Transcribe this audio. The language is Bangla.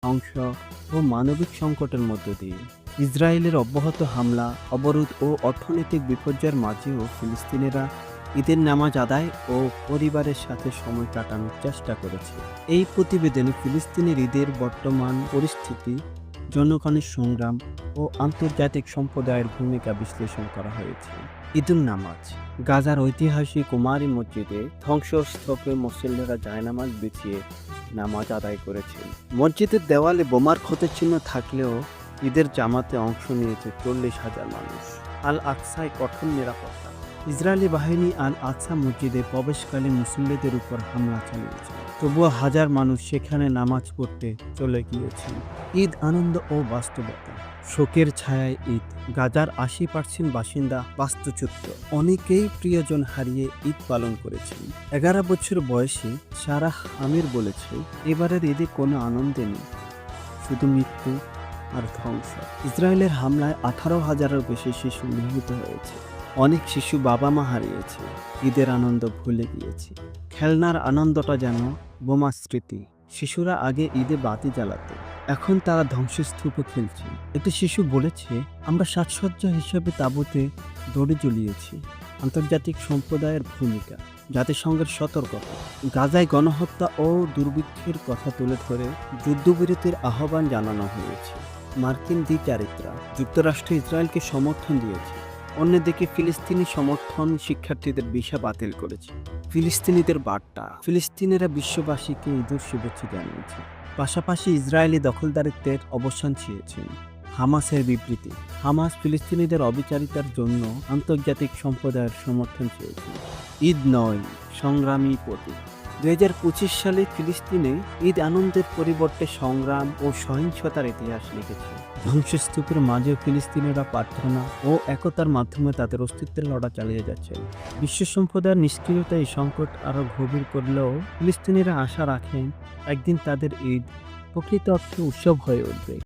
ধ্বংস ও মানবিক সংকটের মধ্য দিয়ে। ইসরায়েলের অব্যাহত হামলা, অবরোধ ও অর্থনৈতিক বিপর্যয়ের মাঝেও ফিলিস্তিনিরা ঈদের নামাজ আদায় ও পরিবারের সাথে সময় কাটানোর চেষ্টা করেছে। এই প্রতিবেদনে ফিলিস্তিনের ঈদের বর্তমান পরিস্থিতি, জনগণের সংগ্রাম ও আন্তর্জাতিক সম্প্রদায়ের ভূমিকা বিশ্লেষণ করা হয়েছে। ঈদুন নামাজ। গাজার ঐতিহাসিক ওমারি মসজিদে ধ্বংসস্তূপে মুসল্লিরা জায়নামাজ বিছিয়ে নামাজ আদায় করেছেন। মসজিদের দেওয়ালে বোমার ক্ষতের চিহ্ন থাকলেও ঈদের জামাতে অংশ নিয়েছে 40,000 মানুষ। আল আকসায় কঠোর নিরাপত্তা। ইসরায়েলি বাহিনী আল আকসা মসজিদে প্রবেশকালে মুসল্লিদের উপর হামলা চালিয়েছে, তবুও হাজার মানুষ সেখানে নামাজ পড়তে চলে গিয়েছেন। ঈদ আনন্দ ও বাস্তবতা। শোকের ছায়ায় ঈদ। গাজার 80% বাসিন্দা বাস্তুচ্যুত। অনেকেই প্রিয়জন হারিয়ে ঈদ পালন করেছেন। 11 বছর বয়সী সারাহ আমির বলেছে, এবারের ঈদে কোনো আনন্দে নেই, শুধু মৃত্যু আর ধ্বংস। ইসরায়েলের হামলায় 18,000-এরও বেশি শিশু নিহত হয়েছে। অনেক শিশু বাবা মা হারিয়েছে, ঈদের আনন্দ ভুলে গিয়েছে। খেলনার আনন্দটা যেন বোমা স্মৃতি। শিশুরা আগে ঈদে বাতি জ্বালাতো, এখন তারা ধ্বংসস্তূপে খেলছে। একটি শিশু বলেছে, আমরা সাজসজ্জা হিসেবে তাঁবুতে দড়ি জ্বলিয়েছি। আন্তর্জাতিক সম্প্রদায়ের ভূমিকা। জাতিসংঘের সতর্কতা। গাজায় গণহত্যা ও দুর্ভিক্ষের কথা তুলে ধরে যুদ্ধবিরতির আহ্বান জানানো হয়েছে। মার্কিন দ্বিচারিত্রা। যুক্তরাষ্ট্র ইসরায়েলকে সমর্থন দিয়েছে, অন্যদিকে ফিলিস্তিনি সমর্থন শিক্ষার্থীদের ভিসা বাতিল করেছে। ফিলিস্তিনিদের বার্তা। ফিলিস্তিনিরা বিশ্ববাসীকে ঈদের শুভেচ্ছা জানিয়েছে, পাশাপাশি ইসরায়েলি দখলদারিত্বের অবসান চেয়েছেন। হামাসের বিবৃতি। হামাস ফিলিস্তিনিদের অবিচারিতার জন্য আন্তর্জাতিক সম্প্রদায়ের সমর্থন চেয়েছে। ঈদ নয়, সংগ্রামী প্রতীক। 2025 সালে ফিলিস্তিনে ঈদ আনন্দের পরিবর্তে সংগ্রাম ও সহিংসতার ইতিহাস লিখেছে। ধ্বংসস্তূপের মাঝেও ফিলিস্তিনিরা প্রার্থনা ও একতার মাধ্যমে তাদের অস্তিত্বের লড়াই চালিয়ে যাচ্ছেন। বিশ্ব সম্প্রদায়ের নিষ্ক্রিয়তা এই সংকট আরও গভীর করলেও ফিলিস্তিনিরা আশা রাখেন, একদিন তাদের ঈদ প্রকৃত অর্থে উৎসব হয়ে উঠবে।